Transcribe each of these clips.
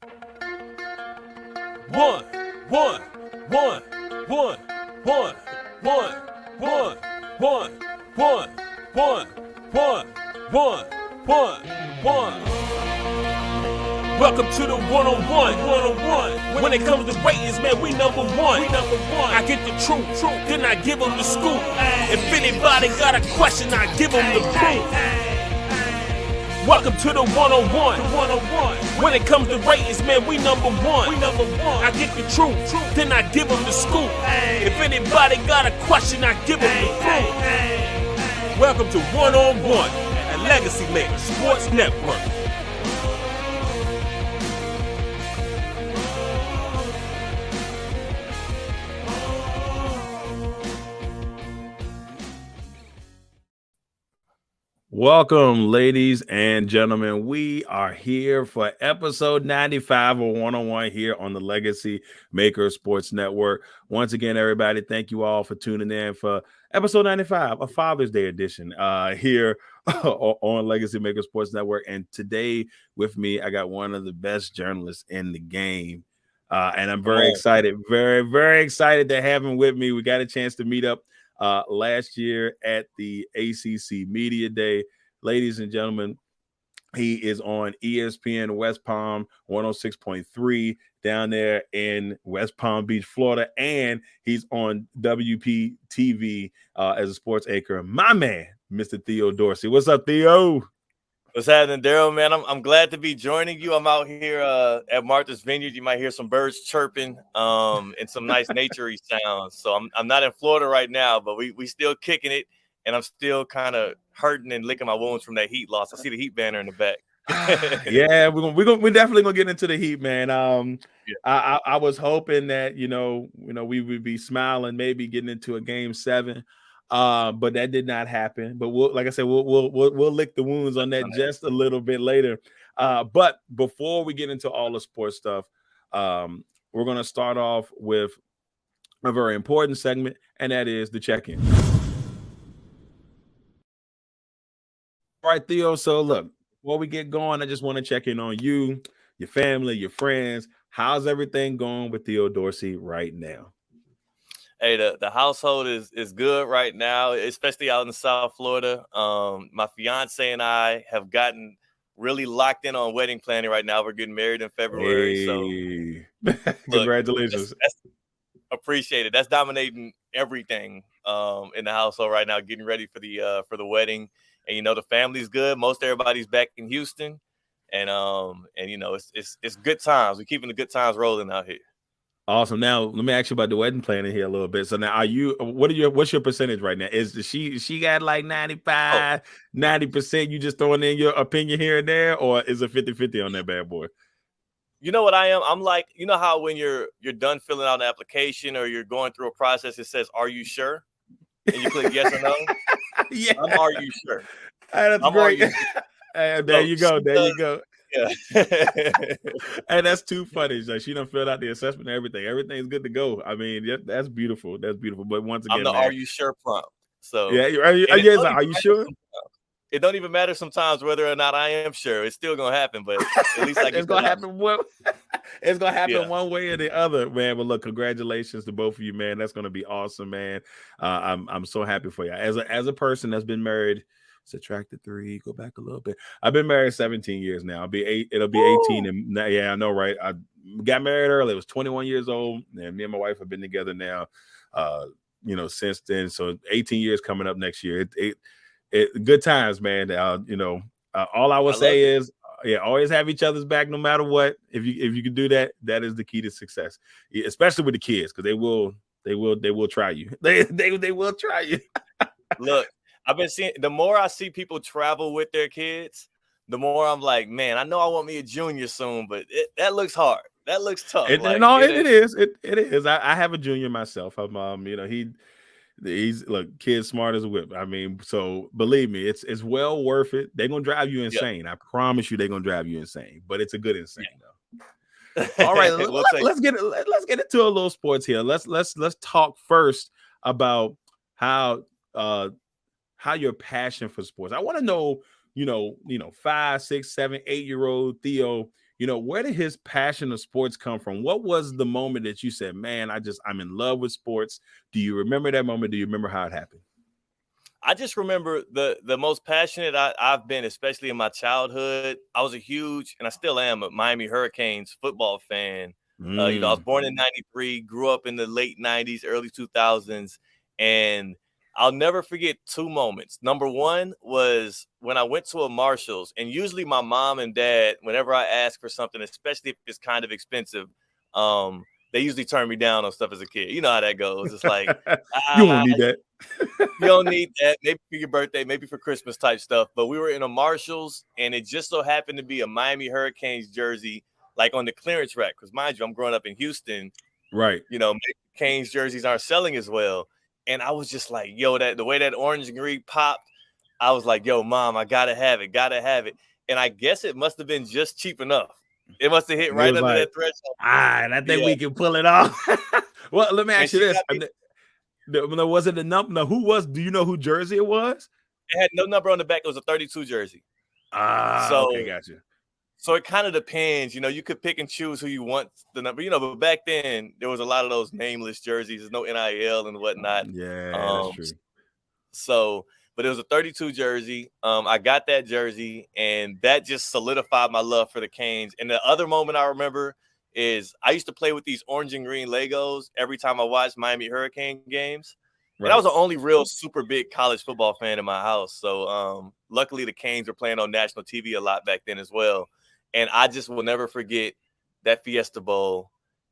One, one, one, one, one, one, one, one, one, one, one, one, one. Welcome to the one-on-one. When it comes to ratings, man, we number one. I get the truth, then I give them the scoop. If anybody got a question, I give them the proof. Welcome to the one-on-one. When it comes to ratings, man, we number one. I get the truth, then I give them the scoop. If anybody got a question, I give them the proof. Welcome to one-on-one at Legacy Maker Sports Network. Welcome, ladies and gentlemen. We are here for episode 95 of One-on-One here on the Legacy Maker Sports Network. Once again, everybody, thank you all for tuning in for episode 95, a Father's Day edition here on Legacy Maker Sports Network. And today with me, I got one of the best journalists in the game. And I'm very excited, very, very excited to have him with me. We got a chance to meet up last year at the ACC Media Day. Ladies and gentlemen, he is on ESPN West Palm 106.3 down there in West Palm Beach, Florida, and he's on WPTV as a sports anchor. My man, Mr. Theo Dorsey. What's up, Theo? What's happening, Darrell, man? I'm glad to be joining you. I'm out here at Martha's Vineyard. You might hear some birds chirping and some nice naturey sounds. So I'm not in Florida right now, but we still kicking it, and I'm still kind of hurting and licking my wounds from that heat loss. I see the heat banner in the back. Yeah, we're definitely gonna get into the heat, man. I was hoping that we would be smiling, maybe getting into a game 7. But that did not happen. But we'll lick the wounds on that just a little bit later. But before we get into all the sports stuff, we're going to start off with a very important segment, and that is the check-in. All right, Theo. So look, before we get going, I just want to check in on you, your family, your friends. How's everything going with Theo Dorsey right now? Hey, the household is good right now, especially out in South Florida. My fiance and I have gotten really locked in on wedding planning right now. We're getting married in February. Hey. So congratulations. That's appreciate it. That's dominating everything in the household right now, getting ready for the wedding. And the family's good. Most everybody's back in Houston. And it's good times. We're keeping the good times rolling out here. Awesome. Now let me ask you about the wedding planning here a little bit. So now what's your percentage right now? Is she got like 95, 90%? You just throwing in your opinion here and there, or is it 50-50 on that bad boy? You know what I am? I'm like, you know how when you're done filling out an application or you're going through a process, it says, "Are you sure?" And you click yes or no. Yeah. Are you sure? Hey, that's great. There you go. Yeah. Hey, that's too funny. Like, she done filled out the assessment and everything. Everything's good to go. I mean, that's beautiful. That's beautiful. But once again, I'm the "Are you sure?" prompt. So yeah, are you sure? It don't even matter sometimes whether or not I am sure. It's still gonna happen, but at least it's gonna happen. It's gonna happen one way or the other, man. But look, congratulations to both of you, man. That's gonna be awesome, man. I'm so happy for you. As a person that's been married. Subtracted 3, go back a little bit. I've been married 17 years now. It'll be 18. And yeah, I know, right? I got married early. I was 21 years old, and me and my wife have been together now, since then. So 18 years coming up next year. It good times, man. All I will say is, always have each other's back no matter what. If you can do that, that is the key to success, especially with the kids, because they will try you. They will try you. Look. I've been seeing, the more I see people travel with their kids, the more I'm like, man, I know I want me a junior soon, but that looks hard. That looks tough. It is. It is. I have a junior myself. He's look, kid smart as a whip. I mean, so believe me, it's well worth it. They're gonna drive you insane. I promise you, they're gonna drive you insane. But it's a good insane though. All right, let's get into a little sports here. Let's talk first about how your passion for sports. I want to know, 5, 6, 7, 8-year-old Theo, where did his passion of sports come from? What was the moment that you said, man, I'm in love with sports? Do you remember that moment? Do you remember how it happened? I just remember the most passionate I've been, especially in my childhood. I was a huge, and I still am, a Miami Hurricanes football fan. I was born in '93, grew up in the late '90s, early 2000s, and I'll never forget two moments. Number one was when I went to a Marshall's, and usually my mom and dad, whenever I ask for something, especially if it's kind of expensive, they usually turn me down on stuff as a kid. You know how that goes. It's like, you won't need that. You don't need that. Maybe for your birthday, maybe for Christmas type stuff. But we were in a Marshall's, and it just so happened to be a Miami Hurricanes jersey, like on the clearance rack. Because mind you, I'm growing up in Houston. Right. Canes jerseys aren't selling as well. And I was just like, yo, the way that orange and green popped, I was like, yo, mom, I gotta have it. And I guess it must have been just cheap enough. It must have hit right under that threshold. I think we can pull it off. Well, let me ask you this. Was it the number? No, do you know who jersey it was? It had no number on the back. It was a 32 jersey. Okay, gotcha. So it kind of depends. You could pick and choose who you want the number. But back then there was a lot of those nameless jerseys. There's no NIL and whatnot. Yeah, that's true. So, but it was a 32 jersey. I got that jersey, and that just solidified my love for the Canes. And the other moment I remember is I used to play with these orange and green Legos every time I watched Miami Hurricane games. Right. And I was the only real super big college football fan in my house. So luckily the Canes were playing on national TV a lot back then as well. And I just will never forget that Fiesta Bowl.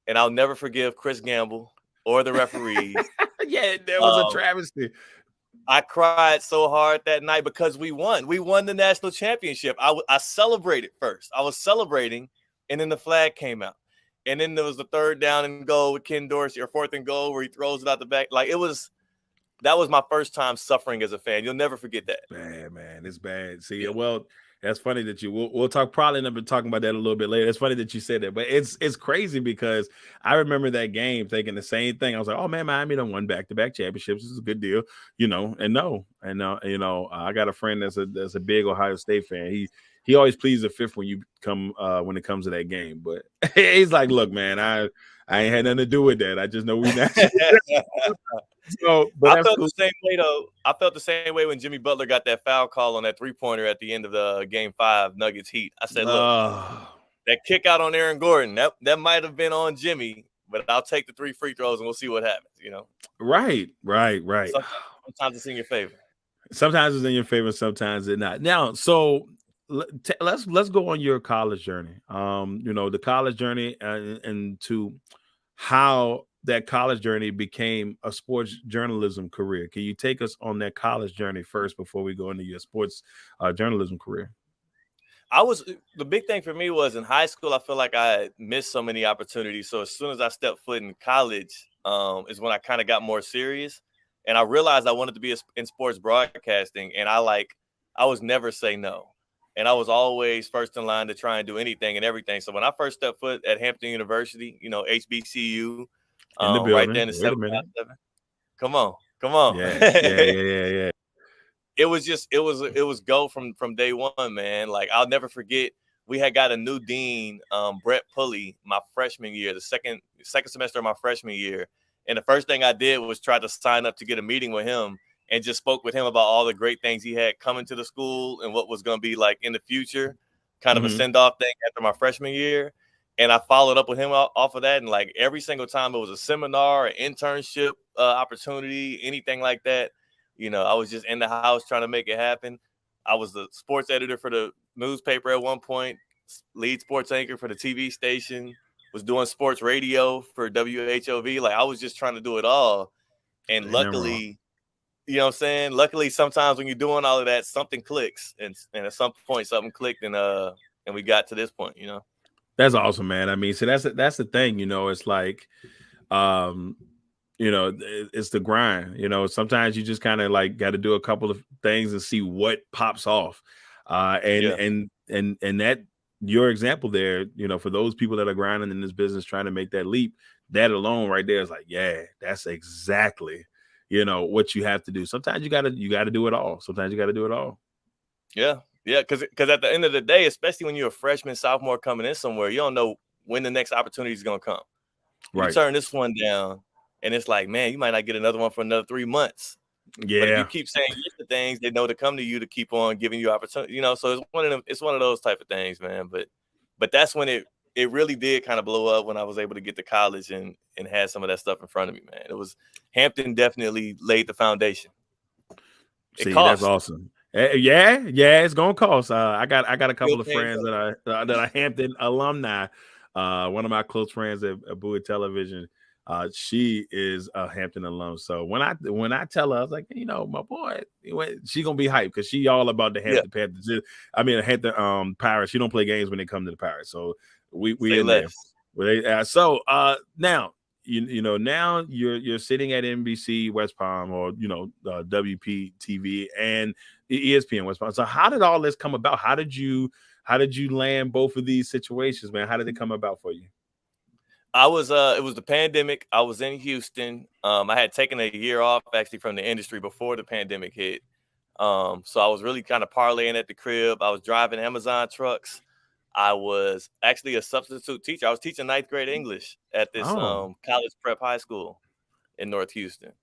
And I'll never forgive Chris Gamble or the referees. Yeah, that was a travesty. I cried so hard that night because we won. We won the national championship. I celebrated first. I was celebrating, and then the flag came out. And then there was the 3rd down and goal with Ken Dorsey, or 4th and goal where he throws it out the back. Like that was my first time suffering as a fan. You'll never forget that. Bad, man. It's bad. See, well, that's funny that we'll talk, probably end up talking about that a little bit later. It's funny that you said that, but it's crazy because I remember that game thinking the same thing. I was like, oh man, Miami done won back-to-back championships. This is a good deal, I got a friend that's a big Ohio State fan. He always pleads the fifth when you come when it comes to that game. But he's like, look, man, I ain't had nothing to do with that. I just know we not. But I felt the same way though. I felt the same way when Jimmy Butler got that foul call on that 3-pointer at the end of the game 5 Nuggets Heat. I said, look, that kick out on Aaron Gordon, that might have been on Jimmy, but I'll take the 3 free throws and we'll see what happens. Right. Sometimes it's in your favor. Sometimes it's in your favor. Sometimes it's not. Now, so let's go on your college journey. The college journey and to how that college journey became a sports journalism career. Can you take us on that college journey first before we go into your sports journalism career? The big thing for me was in high school, I feel like I missed so many opportunities. So as soon as I stepped foot in college is when I kind of got more serious. And I realized I wanted to be in sports broadcasting. And I was never say no. And I was always first in line to try and do anything and everything. So when I first stepped foot at Hampton University, HBCU, in the building, right then, Come on. Yeah. It was go from day one, man. Like I'll never forget. We had got a new dean, Brett Pulley, my freshman year, the second semester of my freshman year. And the first thing I did was try to sign up to get a meeting with him and just spoke with him about all the great things he had coming to the school and what was going to be like in the future, kind of a send-off thing after my freshman year. And I followed up with him off of that. And like every single time it was a seminar, an internship opportunity, anything like that, I was just in the house trying to make it happen. I was the sports editor for the newspaper at one point, lead sports anchor for the TV station, was doing sports radio for WHOV. Like I was just trying to do it all. And luckily, you know what I'm saying? Luckily, sometimes when you're doing all of that, something clicks. And at some point, something clicked and we got to this point, That's awesome, man. I mean, so that's the thing, it's like, it's the grind, sometimes you just kind of like got to do a couple of things and see what pops off. And that your example there, for those people that are grinding in this business, trying to make that leap, that alone right there is like, yeah, that's exactly, what you have to do. Sometimes you got to do it all. Sometimes you got to do it all. Yeah. Yeah, because at the end of the day, especially when you're a freshman, sophomore coming in somewhere, you don't know when the next opportunity is going to come. You Right. turn this one down, and it's like, man, you might not get another one for another 3 months. Yeah. But if you keep saying yes to things, they know to come to you to keep on giving you opportunity. So it's one of them. It's one of those type of things, man. But that's when it really did kind of blow up when I was able to get to college and had some of that stuff in front of me, man. It was Hampton definitely laid the foundation. See, that's awesome. Yeah, it's gonna cost. I got a couple of friends that are Hampton alumni. One of my close friends at Bowie Television, she is a Hampton alum. So when I tell her, I was like, my boy, she gonna be hyped because she all about the Hampton Panthers. I mean, Hampton Pirates. She don't play games when they come to the Pirates. So we in there. Now. Now you're sitting at NBC West Palm or WPTV and ESPN West Palm. So how did all this come about? How did you land both of these situations, man? How did it come about for you? It was the pandemic. I was in Houston. I had taken a year off actually from the industry before the pandemic hit. So I was really kind of parlaying at the crib. I was driving Amazon trucks. I was actually a substitute teacher. I was teaching 9th grade English at this college prep high school in North Houston.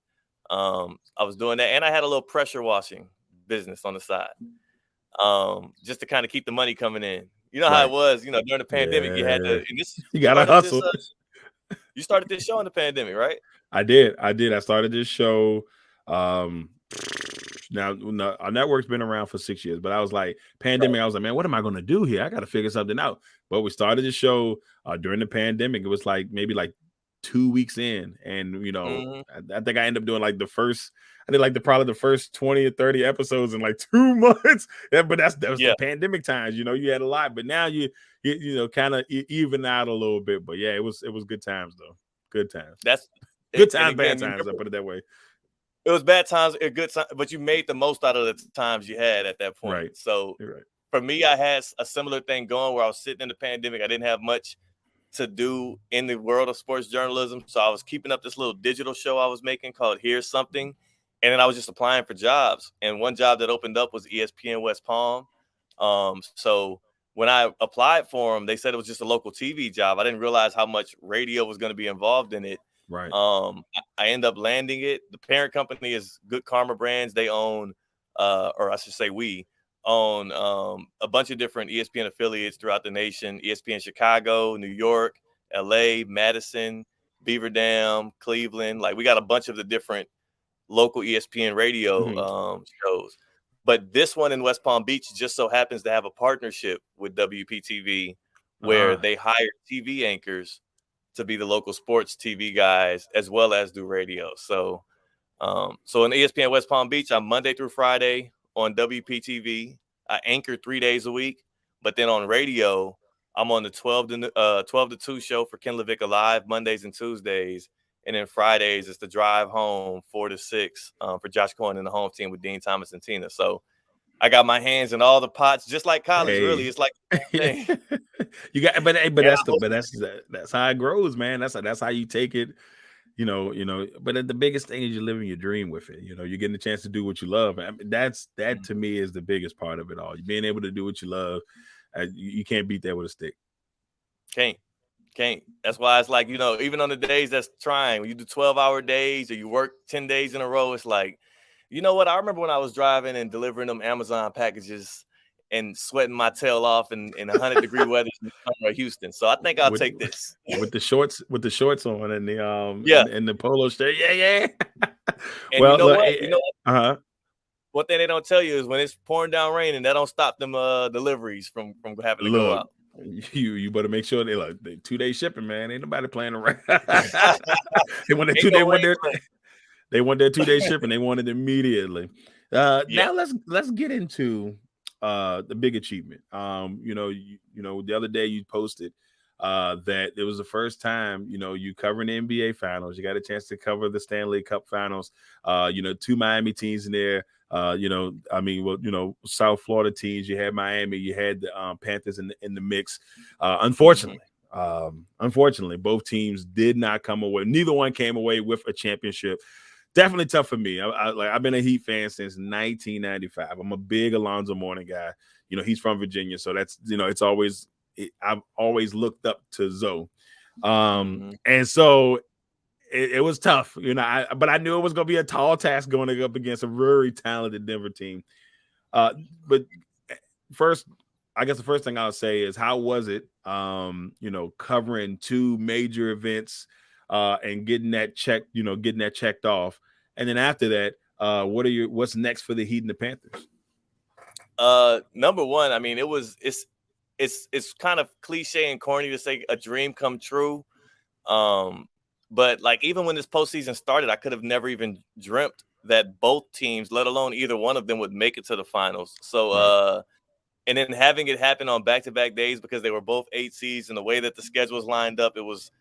I was doing that, and I had a little pressure washing business on the side, just to kind of keep the money coming in. You know how it was, during the pandemic, you had to. You got to hustle. You started this show in the pandemic, right? I did. I started this show. Now, our network's been around for 6 years, but I was like, pandemic, I was like, man, what am I going to do here? I got to figure something out. But we started the show during the pandemic. It was like maybe like 2 weeks in. And, I think I ended up doing like probably the first 20 or 30 episodes in like 2 months. Yeah, but that was the pandemic times, you had a lot. But now you kind of even out a little bit. But yeah, it was good times, though. Good times. That's good times, bad times. I put it that way. It was bad times, a good time, but you made the most out of the times you had at that point. Right. So for me, I had a similar thing going where I was sitting in the pandemic. I didn't have much to do in the world of sports journalism. So I was keeping up this little digital show I was making called Here's Something. And then I was just applying for jobs. And one job that opened up was ESPN West Palm. So when I applied for them, they said it was just a local TV job. I didn't realize how much radio was going to be involved in it. Right. I end up landing it. The parent company is Good Karma Brands. They own, or I should say we own a bunch of different ESPN affiliates throughout the nation. ESPN Chicago, New York, LA, Madison, Beaver Dam, Cleveland. Like we got a bunch of the different local ESPN radio shows. But this one in West Palm Beach just so happens to have a partnership with WPTV where they hire TV anchors to be the local sports TV guys as well as do radio. So in ESPN West Palm Beach, I'm Monday through Friday on WPTV. I anchor 3 days a week, but then on radio, I'm on the 12 to 2 show for Ken Levick Alive Mondays and Tuesdays. And then Fridays, it's the drive home 4 to 6 for Josh Cohen and the home team with Dean Thomas and Tina. So I got my hands in all the pots, just like college. Really, it's like you got, but that's how it grows, man. That's how you take it, But the biggest thing is you're living your dream with it. You're getting a chance to do what you love. I mean, that to me is the biggest part of it all. Being able to do what you love, you can't beat that with a stick. Can't. That's why it's like even on the days that's trying, when you do 12-hour days or you work 10 days in a row, it's like. You know what? I remember when I was driving and delivering them Amazon packages and sweating my tail off in 100-degree weather in the summer of Houston. So I think I'll take this with the shorts on and the and the polo shirt. Yeah. And well, what? One thing they don't tell you is when it's pouring down rain and that don't stop them deliveries from having to go out. You better make sure they 2-day shipping, man. Ain't nobody playing around. They want their 2-day shipping. They want it immediately. Now let's get into the big achievement. The other day you posted that it was the first time you covering the NBA finals. You got a chance to cover the Stanley Cup finals. 2 Miami teams in there. South Florida teams. You had Miami. You had the Panthers in the mix. Unfortunately, both teams did not come away. Neither one came away with a championship. definitely tough for me. I've been a Heat fan since 1995. I'm a big Alonzo Mourning guy. He's from Virginia, so that's I've always looked up to Zoe. And so it was tough, but I knew it was going to be a tall task going up against a very talented Denver team. But first, I guess the first thing I'll say is, how was it, covering two major events and getting that checked off? And then after that, what's next for the Heat and the Panthers? Number one, I mean, it's kind of cliche and corny to say a dream come true. But like, even when this postseason started, I could have never even dreamt that both teams, let alone either one of them, would make it to the finals. So, right. And then having it happen on back-to-back days because they were both 8 seeds, and the way that the schedules lined up, it was,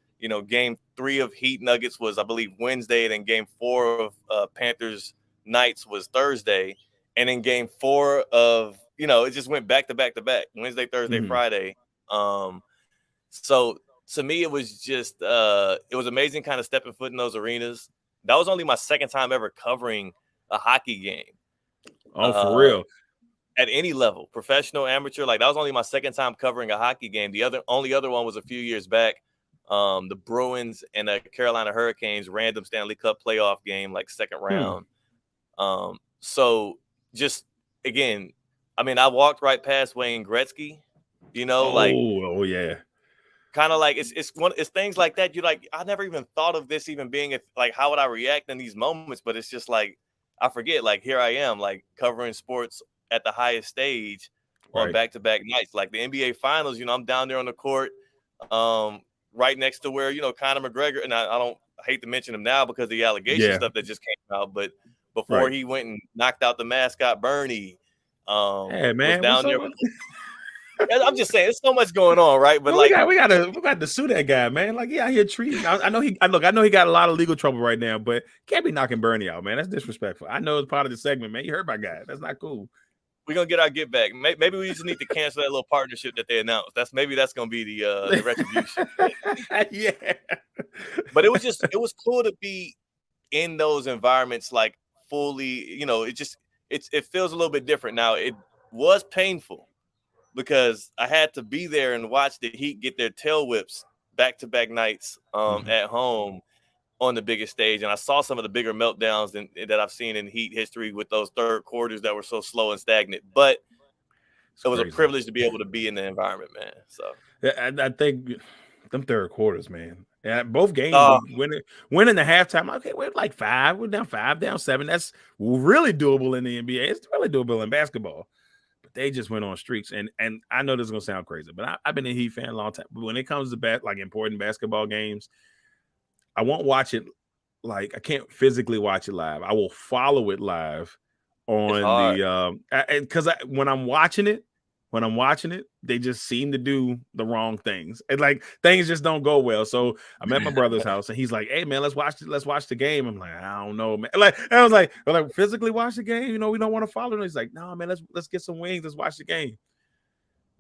game 3 of Heat Nuggets was, I believe, Wednesday, and then game 4 of Panthers Knights was Thursday, and then game 4 of, it just went back-to-back-to-back, Wednesday, Thursday, Friday. So to me, it was just it was amazing kind of stepping foot in those arenas. That was only my second time ever covering a hockey game. Oh, for real? At any level, professional, amateur. Like, that was only my second time covering a hockey game. The only other one was a few years back. The Bruins and the Carolina Hurricanes random Stanley Cup playoff game, like second round. So just, again, I mean, I walked right past Wayne Gretzky, Oh, yeah. Kind of like it's things like that. You're like, I never even thought of this even being like, how would I react in these moments? But it's just like, I forget, like, here I am, like, covering sports at the highest stage on back-to-back nights. Like the NBA Finals, I'm down there on the court, right next to where, Conor McGregor, and I hate to mention him now because of the allegation stuff that just came out, but before he went and knocked out the mascot Bernie, hey, man, was down there. I'm just saying, there's so much going on, right? But we got to sue that guy, man. Like, yeah, here treating. I know he got a lot of legal trouble right now, but can't be knocking Bernie out, man. That's disrespectful. I know it's part of the segment, man. You heard my guy. That's not cool. We're gonna get our get back. Maybe we just need to cancel that little partnership that they announced. That's gonna be the retribution. Yeah. But it was cool to be in those environments, like, fully. It feels a little bit different now. It was painful because I had to be there and watch the Heat get their tail whips back-to-back nights at home on the biggest stage. And I saw some of the bigger meltdowns that I've seen in Heat history with those third quarters that were so slow and stagnant. But it was a privilege to be able to be in the environment, man. So yeah, I think them third quarters, man. Yeah, both games, winning the halftime. Okay, we're like 5. We're down 5, down 7. That's really doable in the NBA. It's really doable in basketball. But they just went on streaks. And I know this is going to sound crazy, but I've been a Heat fan a long time. But when it comes to important basketball games, I won't watch it. Like, I can't physically watch it live. I will follow it live on because when I'm watching it, they just seem to do the wrong things. And like, things just don't go well. So I'm at my brother's house and he's like, "Hey, man, let's watch the game." I'm like, "I don't know, man." Like, I was like, physically watch the game. We don't want to follow him. He's like, "No, man, let's get some wings. Let's watch the game."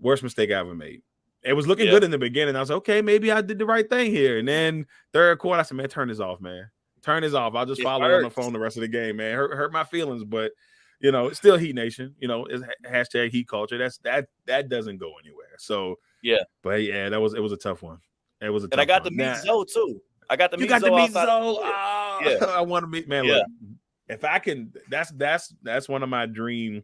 Worst mistake I ever made. It was looking good in the beginning. I was like, okay, maybe I did the right thing here. And then third quarter, I said, "Man, turn this off, man. Turn this off. I'll just follow on the phone the rest of the game, man." Hurt my feelings, but it's still Heat Nation. It's hashtag Heat culture. That doesn't go anywhere. So but yeah, it was a tough one. It was a tough one. And I got to meet Zoe too. I got to meet Zoe. I want to meet, man. Look, if I can, that's one of my dreams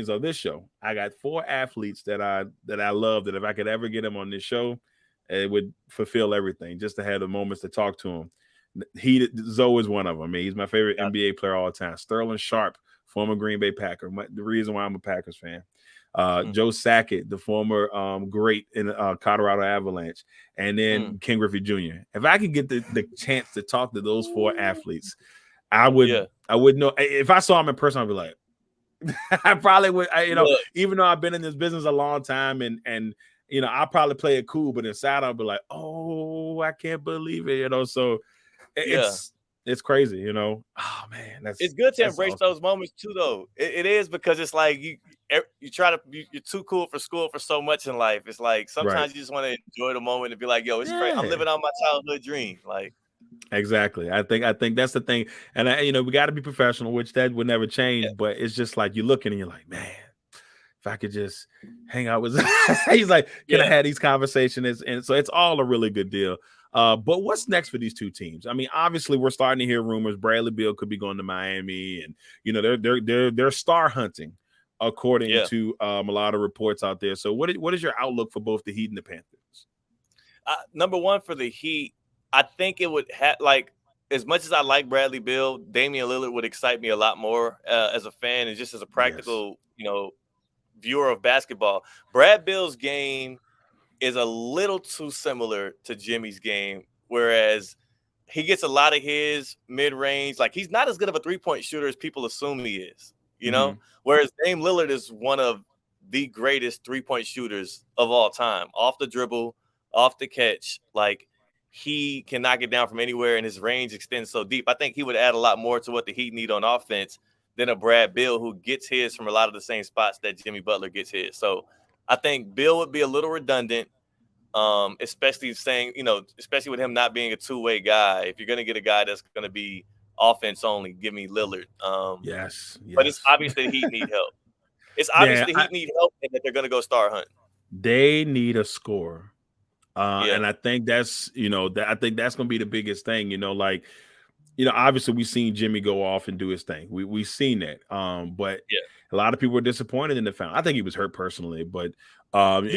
of this show. I got 4 athletes that I love, that if I could ever get them on this show, it would fulfill everything, just to have the moments to talk to him. Zoe is one of them. I mean, he's my favorite NBA player all the time. Sterling Sharp, former Green Bay Packer. The reason why I'm a Packers fan. Joe Sackett, the former great in Colorado Avalanche, and then Ken Griffey Jr. If I could get the chance to talk to those 4 athletes, I would know. If I saw them in person, I'd be like, I probably would, even though I've been in this business a long time and I'll probably play it cool, but inside I'll be like, "Oh, I can't believe it," So it's crazy, Oh man, it's good to embrace those moments too, though. It is, because it's like you're too cool for school for so much in life. It's like sometimes you just want to enjoy the moment and be like, "Yo, it's great. I'm living out my childhood dream." Like, Exactly. I think that's the thing. And we got to be professional, which that would never change. Yeah. But it's just like you're looking and you're like, man, if I could just hang out with he's like, can I Yeah. have these conversations? And so it's all a really good deal. But what's next for these two teams? I mean, obviously we're starting to hear rumors. Bradley Beal could be going to Miami, and they're star hunting, according to a lot of reports out there. So what is your outlook for both the Heat and the Panthers? Number one, for the Heat, I think it would have, like, as much as I like Bradley Beal, Damian Lillard would excite me a lot more as a fan and just as a practical, viewer of basketball. Brad Beal's game is a little too similar to Jimmy's game, whereas he gets a lot of his mid-range. Like, he's not as good of a three-point shooter as people assume he is, whereas Dame Lillard is one of the greatest three-point shooters of all time, off the dribble, off the catch. Like, he can knock it down from anywhere, and his range extends so deep. I think he would add a lot more to what the Heat need on offense than a Brad Beal, who gets his from a lot of the same spots that Jimmy Butler gets his. So I think Beal would be a little redundant, especially especially with him not being a two-way guy. If you're going to get a guy that's going to be offense only, give me Lillard. Yes. But it's obvious that Heat need help. It's obvious that Heat need help and that they're going to go star hunt. They need a scorer. And I think that's, I think that's going to be the biggest thing, obviously we've seen Jimmy go off and do his thing. We've seen that. But a lot of people were disappointed in the foul. I think he was hurt personally, but I think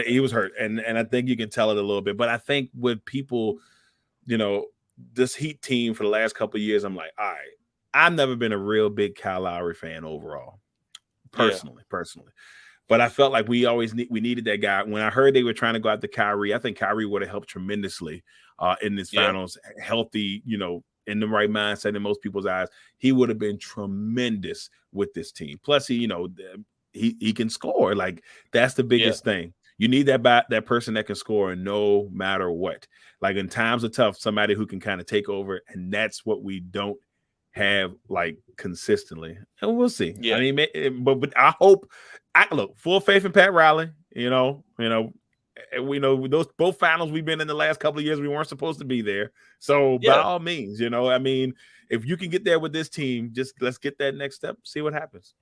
he was hurt. And I think you can tell it a little bit, but I think with people, this Heat team for the last couple of years, I'm like, all right, I've never been a real big Kyle Lowry fan overall, personally. But I felt like we needed that guy. When I heard they were trying to go after Kyrie, I think Kyrie would have helped tremendously in this finals, healthy, in the right mindset in most people's eyes. He would have been tremendous with this team. Plus, he can score. Like, that's the biggest thing. You need that person that can score no matter what. Like, in times of tough, somebody who can kind of take over, and that's what we don't have, like, consistently. And we'll see. I mean, but I hope. Look, full faith in Pat Riley. We know those both finals we've been in the last couple of years, we weren't supposed to be there. So by all means, I mean, if you can get there with this team, just let's get that next step, see what happens.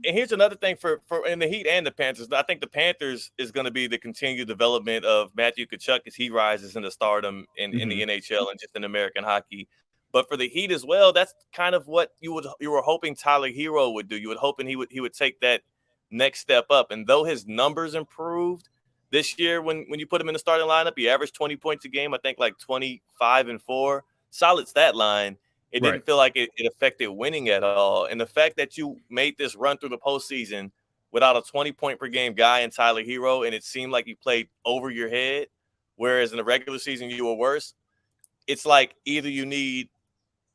And here's another thing for in the Heat and the Panthers. I think the Panthers is going to be the continued development of Matthew Tkachuk as he rises into stardom in the NHL and just in American hockey. But for the Heat as well, that's kind of what you were hoping Tyler Hero would do. You were hoping he would take that next step up. And though his numbers improved this year, when you put him in the starting lineup, he averaged 20 points a game. I think like 25 and 4, solid stat line. It didn't feel like it affected winning at all. And the fact that you made this run through the postseason without a 20-point per game guy in Tyler Hero, and it seemed like you played over your head, whereas in the regular season you were worse. It's like either you need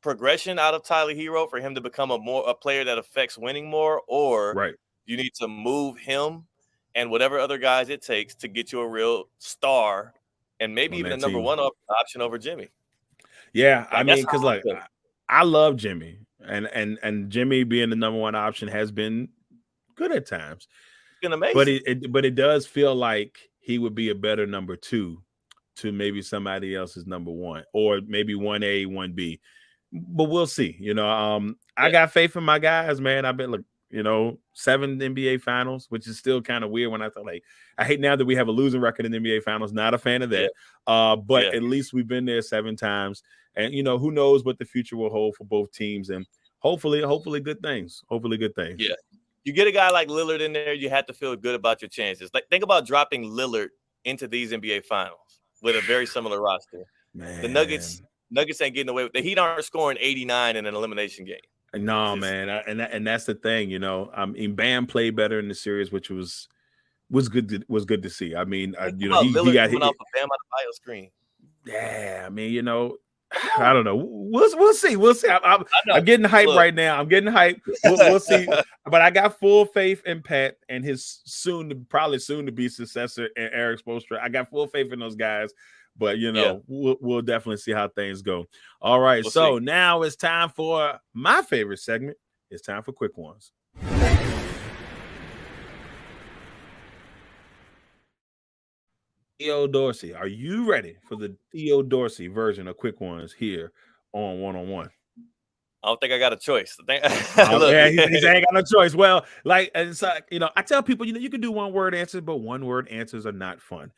progression out of Tyler Hero for him to become a player that affects winning more, or you need to move him and whatever other guys it takes to get you a real star and maybe even a number one option over Jimmy. Yeah, I mean, because like I love Jimmy, and Jimmy being the number one option has been good at times. It's been amazing, but it does feel like he would be a better number two to maybe somebody else's number one, or maybe 1A, 1B. But we'll see. I got faith in my guys, man. I've been 7 NBA finals, which is still kind of weird when I thought, like, I hate now that we have a losing record in the NBA finals. Not a fan of that. But at least we've been there 7 times. And, who knows what the future will hold for both teams. And hopefully good things. Hopefully good things. Yeah. You get a guy like Lillard in there, you have to feel good about your chances. Like, think about dropping Lillard into these NBA finals with a very similar roster. Man. The Nuggets ain't getting away with it. The Heat aren't scoring 89 in an elimination game. No, man, and that's the thing, I mean, Bam played better in the series, which was good to see. I mean, he got hit off a Bam Adebayo screen. Yeah, I mean, I don't know. We'll see. I'm getting hyped right now. I'm getting hyped. We'll see. But I got full faith in Pat and his probably soon to be successor, Eric Spoelstra. I got full faith in those guys. But, we'll definitely see how things go. All right, we'll see. Now it's time for my favorite segment. It's time for Quick Ones. Theo Dorsey. Are you ready for the Theo Dorsey version of Quick Ones here on One on One? I don't think I got a choice. Look, yeah, he's ain't got no choice. Well, like it's like, I tell people, you can do one word answers, but one word answers are not fun.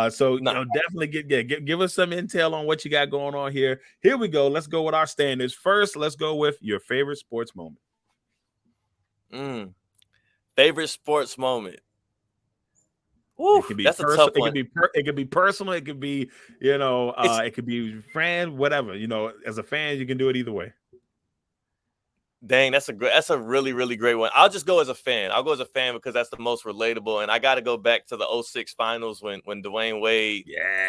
So definitely give us some intel on what you got going on here. Here we go. Let's go with our standards. First, let's go with your favorite sports moment. Favorite sports moment. Ooh, it can be that's personal. A tough one. It could be personal. It could be, it could be friend, whatever. As a fan, you can do it either way. Dang, that's a really, really great one. I'll just go as a fan. I'll go as a fan because that's the most relatable. And I got to go back to the 06 finals when Dwayne Wade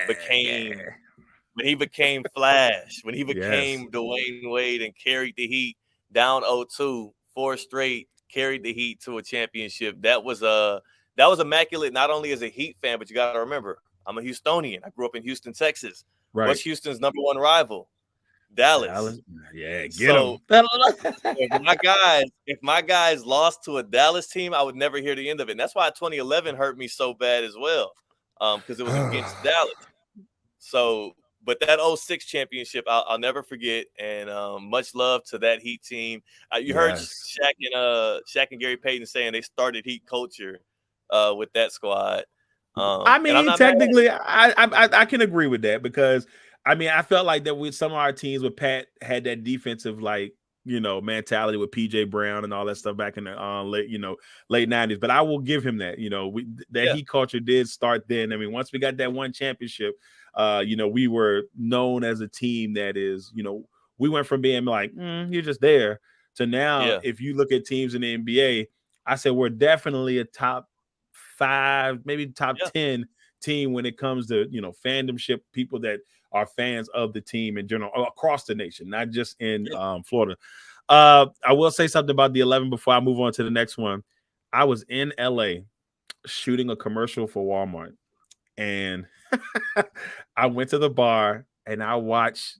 when he became Flash, when he became Dwayne Wade and carried the Heat down 0-2, 4 straight, carried the Heat to a championship. That was immaculate, not only as a Heat fan, but you got to remember, I'm a Houstonian. I grew up in Houston, Texas. Right. What's Houston's number one rival? Dallas. Yeah, get them. if my guys lost to a Dallas team, I would never hear the end of it. And that's why 2011 hurt me so bad as well, because it was against Dallas. So, but that 06 championship, I'll never forget. And much love to that Heat team. You heard Shaq and Gary Payton saying they started Heat culture with that squad. I mean, technically, I can agree with that because I felt like that with some of our teams with Pat had that defensive mentality with PJ Brown and all that stuff back in the late 90s. But I will give him that. Heat culture did start then. I mean, once we got that one championship, we were known as a team that is, we went from being like, you're just there to now. If you look at teams in the NBA, I said we're definitely a top 5, maybe top 10 team when it comes to fandomship, people that are fans of the team in general across the nation, not just in Florida. I will say something about the 11 before I move on to the next one. I was in LA shooting a commercial for Walmart, and I went to the bar and I watched.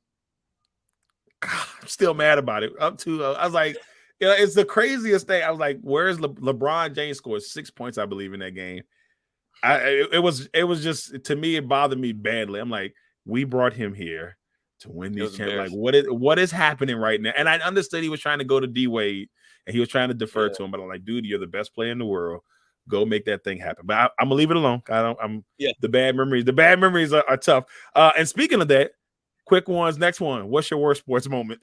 God, I'm still mad about it. I was like, it's the craziest thing. I was like, where's LeBron James scored 6 points, I believe, in that game. It was just, to me, it bothered me badly. I'm like, we brought him here to win these championships. Like, what is happening right now? And I understood he was trying to go to D Wade and he was trying to defer to him, but I'm like, dude, you're the best player in the world. Go make that thing happen. But I'm gonna leave it alone. The bad memories are tough. And speaking of that, quick ones. Next one. What's your worst sports moment?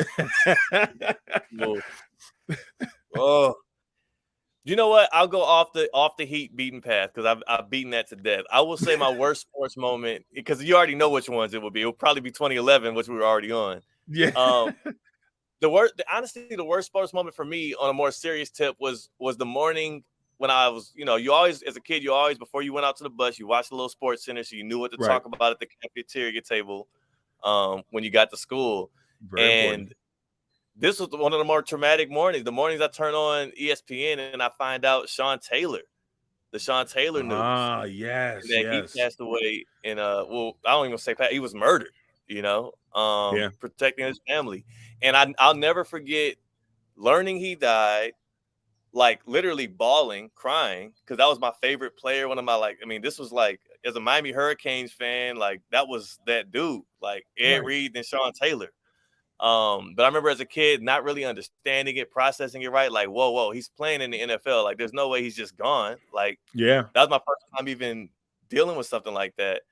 You know what? I'll go off the Heat beaten path because I've beaten that to death. I will say my worst sports moment, because you already know which ones it will be. It will probably be 2011, which we were already on. Yeah. The worst sports moment for me on a more serious tip was the morning when I was, you always, as a kid, before you went out to the bus, you watched the little sports center, so you knew what to talk about at the cafeteria table when you got to school. Very important. This was one of the more traumatic mornings. The mornings I turn on ESPN and I find out the Sean Taylor news. Yes. He passed away in I don't even say he was murdered, protecting his family. And I'll never forget learning he died, like literally bawling, crying, because that was my favorite player. One of my this was like, as a Miami Hurricanes fan, like that was that dude, like Ed Reed and Sean Taylor. But I remember as a kid not really understanding it, processing it right. Like, whoa, he's playing in the NFL. Like, there's no way he's just gone. Like, that was my first time even dealing with something like that.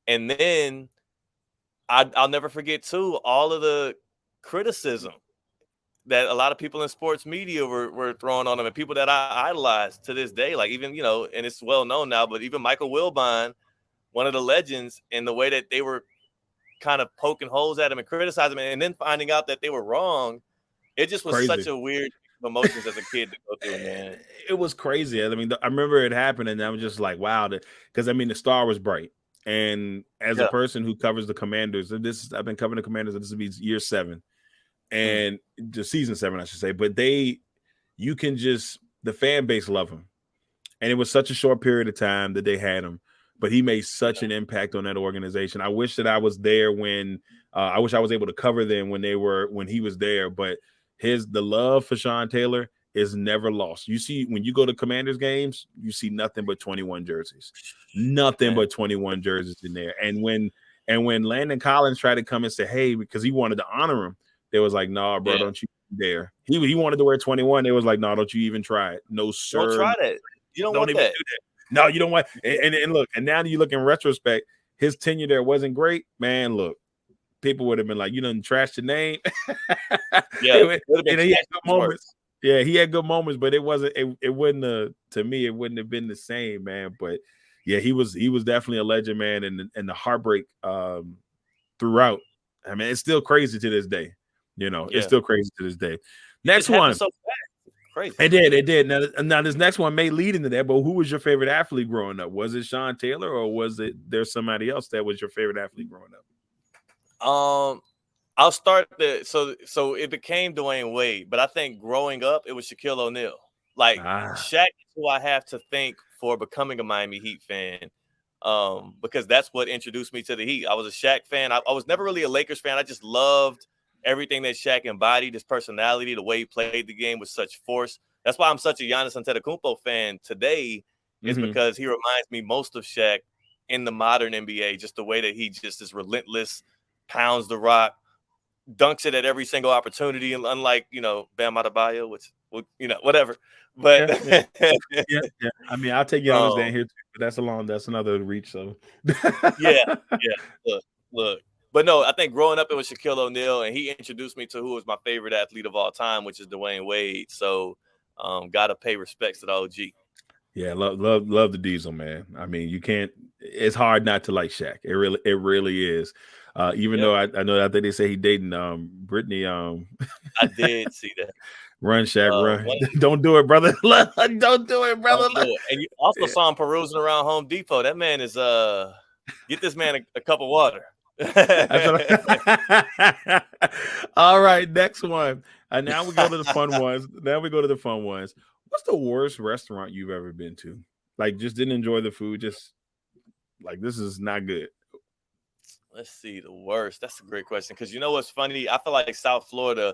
And then I'll never forget too all of the criticism that a lot of people in sports media were throwing on him, and people that I idolize to this day. Like, even and it's well known now, but even Michael Wilbon, one of the legends, and the way that they were kind of poking holes at him and criticizing him, and then finding out that they were wrong. It just was such a weird emotions as a kid to go through, man. It was crazy. I mean, I remember it happened, and I was just like, wow, because the star was bright. And as a person who covers the Commanders, I've been covering the Commanders, this will be year 7 and the season 7, I should say. But the fan base love him, and it was such a short period of time that they had him. But he made such an impact on that organization. I wish that I was there when I was able to cover them when he was there. But the love for Sean Taylor is never lost. You see, when you go to Commanders games, you see nothing but 21 jerseys, nothing but 21 jerseys in there. And when Landon Collins tried to come and say, hey, because he wanted to honor him, they was like, no, bro, don't you dare. He wanted to wear 21. They was like, no, don't you even try it. No, sir. Don't try that. You don't want even that. do that. No, you don't want. And look, and now that you look in retrospect, his tenure there wasn't great, man. Look, people would have been like, you done trashed the name. Yeah, he had good moments. Yeah, he had good moments, but it wasn't. It wouldn't. To me, it wouldn't have been the same, man. But yeah, he was definitely a legend, man. And the heartbreak throughout. I mean, it's still crazy to this day. You know, it's still crazy to this day. Next one. So crazy. It did. Now this next one may lead into that, but who was your favorite athlete growing up? Was it Sean Taylor, or was it there somebody else that was your favorite athlete growing up? I'll start so it became Dwayne Wade, but I think growing up it was Shaquille O'Neal. Like Shaq is who I have to thank for becoming a Miami Heat fan. Because that's what introduced me to the Heat. I was a Shaq fan. I was never really a Lakers fan. I just loved everything that Shaq embodied, his personality, the way he played the game with such force. That's why I'm such a Giannis Antetokounmpo fan today, is because he reminds me most of Shaq in the modern NBA, just the way that he just is relentless, pounds the rock, dunks it at every single opportunity, and unlike, Bam Adebayo, which, whatever. But yeah. I mean, I'll take Giannis down here too, but that's another reach. So yeah. Look. But no, I think growing up it was Shaquille O'Neal, and he introduced me to who was my favorite athlete of all time, which is Dwayne Wade. So, gotta pay respects to the OG. Yeah, love the Diesel, man. I mean, you can't. It's hard not to like Shaq. It really is. Even though I know that they say he dating Brittany. I did see that. Run, Shaq, run! Don't do it, brother. Don't do it, brother. And you also saw him perusing around Home Depot. That man is get this man a cup of water. All right, next one. Now we go to the fun ones. What's the worst restaurant you've ever been to? Like, just didn't enjoy the food. Just like, this is not good. Let's see, the worst. That's a great question. Because you know what's funny? I feel like South Florida,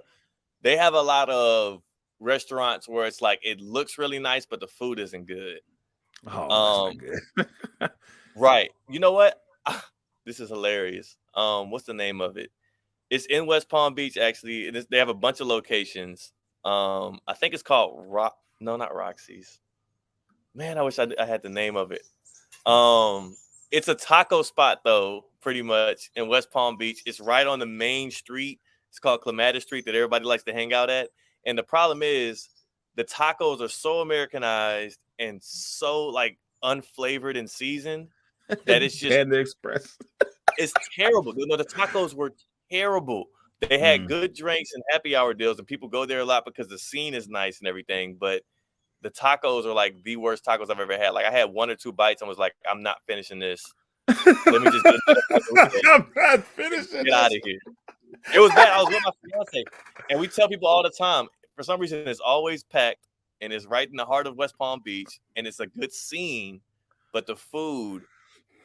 they have a lot of restaurants where it's like it looks really nice, but the food isn't good. Oh, that's not good. Right. You know what? This is hilarious. What's the name of it? It's in West Palm Beach, actually. They have a bunch of locations. I think it's called not Roxy's. Man, I wish I had the name of it. It's a taco spot, though, pretty much, in West Palm Beach. It's right on the main street. It's called Clematis Street that everybody likes to hang out at. And the problem is the tacos are so Americanized and so, like, unflavored and seasoned that it's just Panda Express. It's terrible. The tacos were terrible. They had good drinks and happy hour deals, and people go there a lot because the scene is nice and everything. But the tacos are like the worst tacos I've ever had. Like, I had one or two bites and was like, I'm not finishing this. Let me just I'm not finishing. Get out of here. It was bad. I was with my fiance, and we tell people all the time. For some reason, it's always packed, and it's right in the heart of West Palm Beach, and it's a good scene, but the food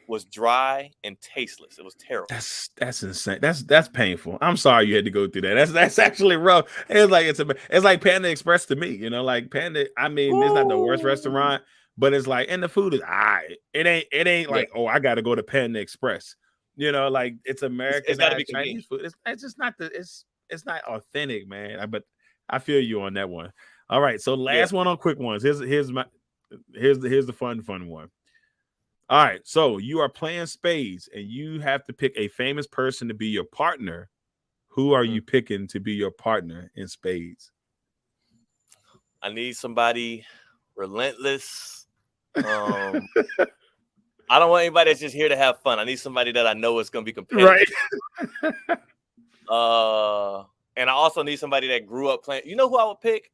was dry and tasteless. It was terrible. That's insane. That's painful. I'm sorry you had to go through that. That's actually rough. It's like Panda Express to me. Like Panda. I mean, it's not the worst restaurant, but it's like, and the food is alright. It ain't like, oh, I got to go to Panda Express. Like it's American. It's got to be Chinese food. It's just not it's not authentic, man. But I feel you on that one. All right, so last one on quick ones. Here's the fun one. All right, so you are playing spades and you have to pick a famous person to be your partner. Who are you picking to be your partner in spades? I need somebody relentless. I don't want anybody that's just here to have fun. I need somebody that I know is going to be competitive. Right. And I also need somebody that grew up playing. You know who I would pick?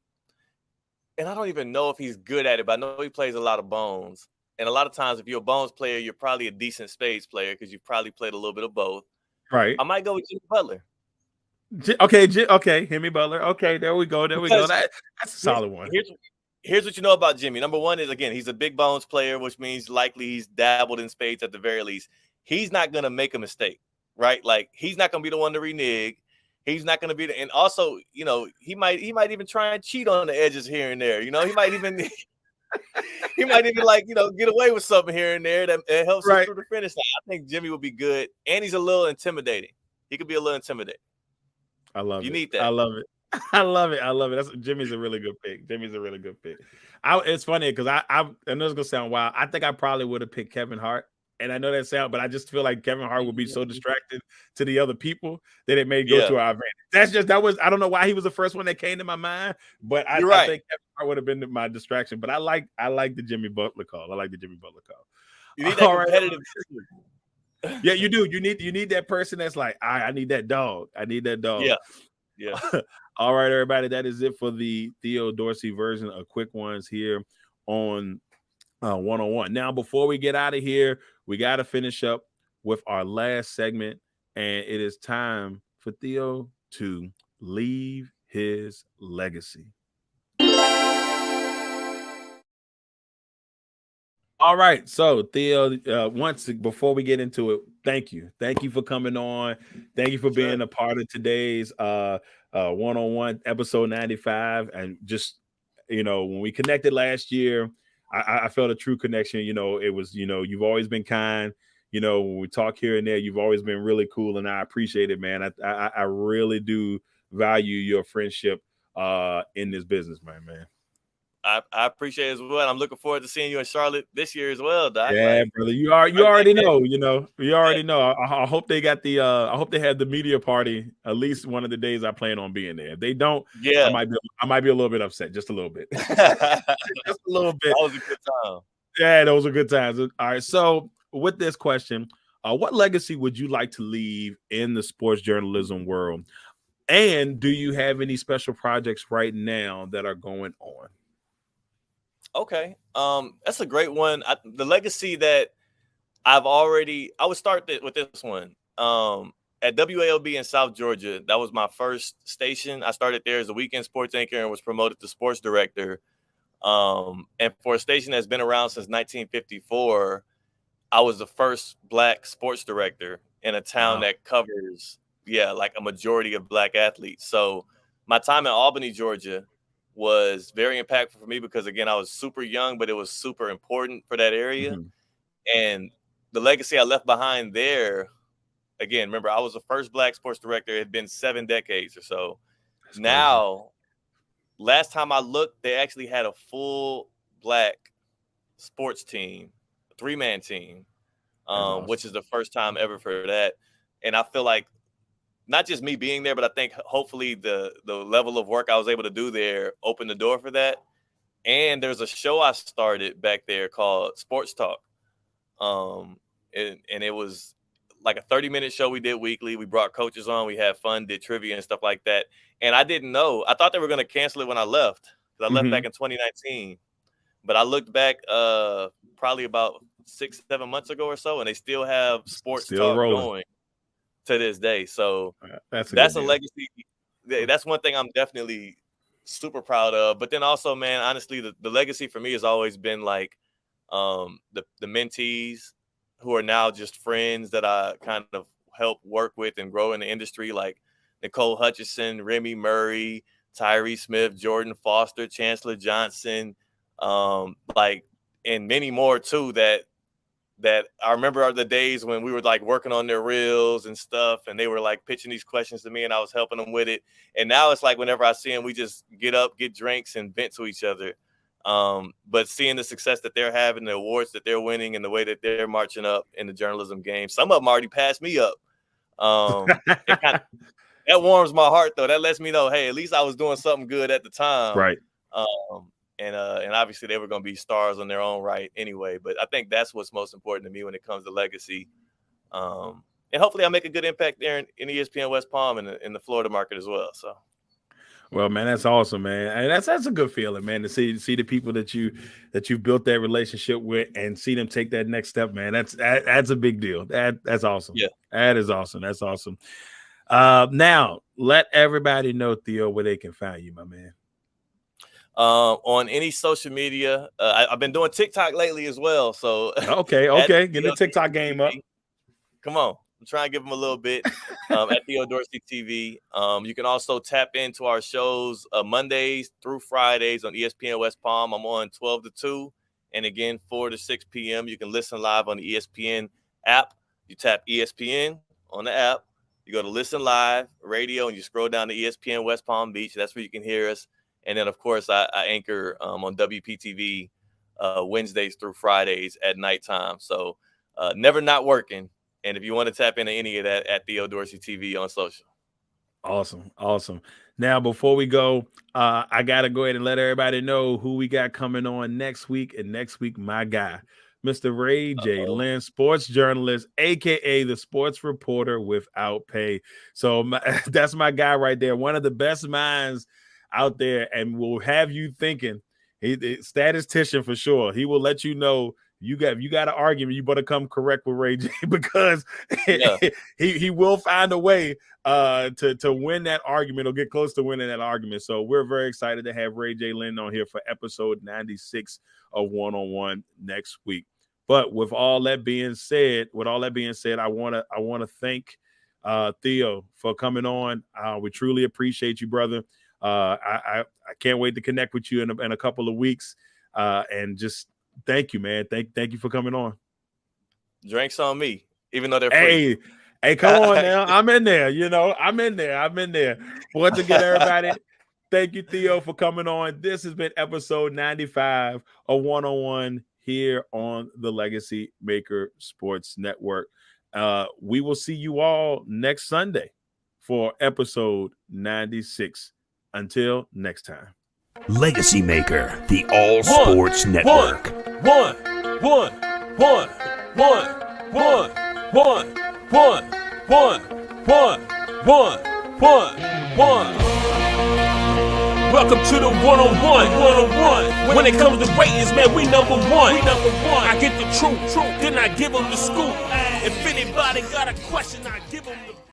And I don't even know if he's good at it, but I know he plays a lot of bones. And a lot of times, if you're a bones player, you're probably a decent spades player because you've probably played a little bit of both. Right. I might go with Jimmy Butler. Okay, Jimmy Butler. Okay, there we go. That's a solid one. Here's what you know about Jimmy. Number one is, again, he's a big bones player, which means likely he's dabbled in spades at the very least. He's not going to make a mistake, right? Like, he's not going to be the one to renege. He's not going to be there. And also, you know, he might even try and cheat on the edges here and there. You know, he might even like, you know, get away with something here and there that helps him through the finish line. I think Jimmy would be good, and he's a little intimidating. He could be a little intimidating. I love it. You need that. I love it. I love it. Jimmy's a really good pick. It's funny because I know it's gonna sound wild. I think I probably would have picked Kevin Hart. And I know that sound, but I just feel like Kevin Hart would be so distracted to the other people that it may go to our advantage. I don't know why he was the first one that came to my mind, but I think Kevin Hart would have been my distraction. But I like the Jimmy Butler call. You need that competitive. Yeah, you do. You need that person that's like, I need that dog. Yeah. All right, everybody. That is it for the Theo Dorsey version of quick ones here on 101. Now, before we get out of here, we got to finish up with our last segment, and it is time for Theo to leave his legacy. All right, so Theo, before we get into it, thank you for coming on. Thank you for being a part of today's 101 episode 95, and just, you know, when we connected last year, I felt a true connection. You know, it was, you know, you've always been kind. You know, when we talk here and there, you've always been really cool, and I appreciate it, man. I really do value your friendship in this business, man. I appreciate it as well. I'm looking forward to seeing you in Charlotte this year as well, Doc. Yeah, brother. You already know. You know, you already know. I hope they got the. I hope they had the media party at least one of the days I plan on being there. If they don't, I might be a little bit upset, just a little bit, just a little bit. That was a good time. Yeah, those were good times. All right. So with this question, what legacy would you like to leave in the sports journalism world? And do you have any special projects right now that are going on? Okay. That's a great one. The legacy that I would start with this one. At WALB in South Georgia, that was my first station. I started there as a weekend sports anchor and was promoted to sports director. And for a station that's been around since 1954, I was the first Black sports director in a town that covers, like a majority of Black athletes. So my time in Albany, Georgia, was very impactful for me because, again, I was super young, but it was super important for that area. Mm-hmm. And the legacy I left behind there, again, remember, I was the first Black sports director. It had been 7 decades or so. That's now, crazy. Last time I looked, they actually had a full Black sports team, a 3-man team, awesome. Which is the first time ever for that. And I feel like not just me being there, but I think hopefully the level of work I was able to do there opened the door for that. And there's a show I started back there called Sports Talk. And it was like a 30-minute show we did weekly. We brought coaches on. We had fun, did trivia and stuff like that. And I didn't know. I thought they were going to cancel it when I left. Because I left back in 2019. But I looked back probably about 6-7 months ago or so, and they still have Sports Talk going to this day. So that's a legacy. That's one thing I'm definitely super proud of. But then also, man, honestly, the legacy for me has always been like the mentees who are now just friends that I kind of help work with and grow in the industry, like Nicole Hutchison, Remy Murray, Tyree Smith, Jordan Foster, Chancellor Johnson, and many more too that I remember are the days when we were like working on their reels and stuff, and they were like pitching these questions to me and I was helping them with it. And now it's like whenever I see them, we just get up, get drinks and vent to each other. But seeing the success that they're having, the awards that they're winning and the way that they're marching up in the journalism game, some of them already passed me up. That warms my heart though. That lets me know, hey, at least I was doing something good at the time. Right. And obviously they were going to be stars on their own right anyway. But I think that's what's most important to me when it comes to legacy. And hopefully I'll make a good impact there in ESPN West Palm and in the Florida market as well. So. Well, man, that's awesome, man. And that's a good feeling, man, to see the people that you've built that relationship with and see them take that next step, man. That's a big deal. That's awesome. Yeah, that is awesome. That's awesome. Now let everybody know, Theo, where they can find you, my man. On any social media, I've been doing TikTok lately as well. So okay, get the TikTok game up. Come on, I'm trying to give them a little bit at Theo Dorsey TV. You can also tap into our shows Mondays through Fridays on ESPN West Palm. I'm on 12 to 2. And again, 4 to 6 p.m. You can listen live on the ESPN app. You tap ESPN on the app. You go to Listen Live, radio, and you scroll down to ESPN West Palm Beach. That's where you can hear us. And then, of course, I anchor on WPTV Wednesdays through Fridays at nighttime. So never not working. And if you want to tap into any of that, at Theo Dorsey TV on social. Awesome. Now, before we go, I got to go ahead and let everybody know who we got coming on next week. And next week, my guy, Mr. Ray J. Lynn, sports journalist, a.k.a. the sports reporter without pay. So that's my guy right there. One of the best minds out there, and will have you thinking. Statistician for sure. He will let you know you got an argument. You better come correct with Ray J, because he will find a way to win that argument or get close to winning that argument. So we're very excited to have Ray J. Lynn on here for episode 96 of One-on-One next week. But with all that being said, I want to thank Theo for coming on. We truly appreciate you, brother. I can't wait to connect with you in a couple of weeks. And just thank you, man. Thank you for coming on. Drinks on me, even though they're free. Hey, come on now. I'm in there. I'm in there. Once again, everybody, thank you, Theo, for coming on. This has been episode 95 of One-on-One here on the Legacy Maker Sports Network. We will see you all next Sunday for episode 96. Until next time. Legacy Maker, the All Sports Network. One. Welcome to the one-on-one. When it comes to ratings, man, we number one. I get the truth, then I give them the scoop. If anybody got a question, I give them the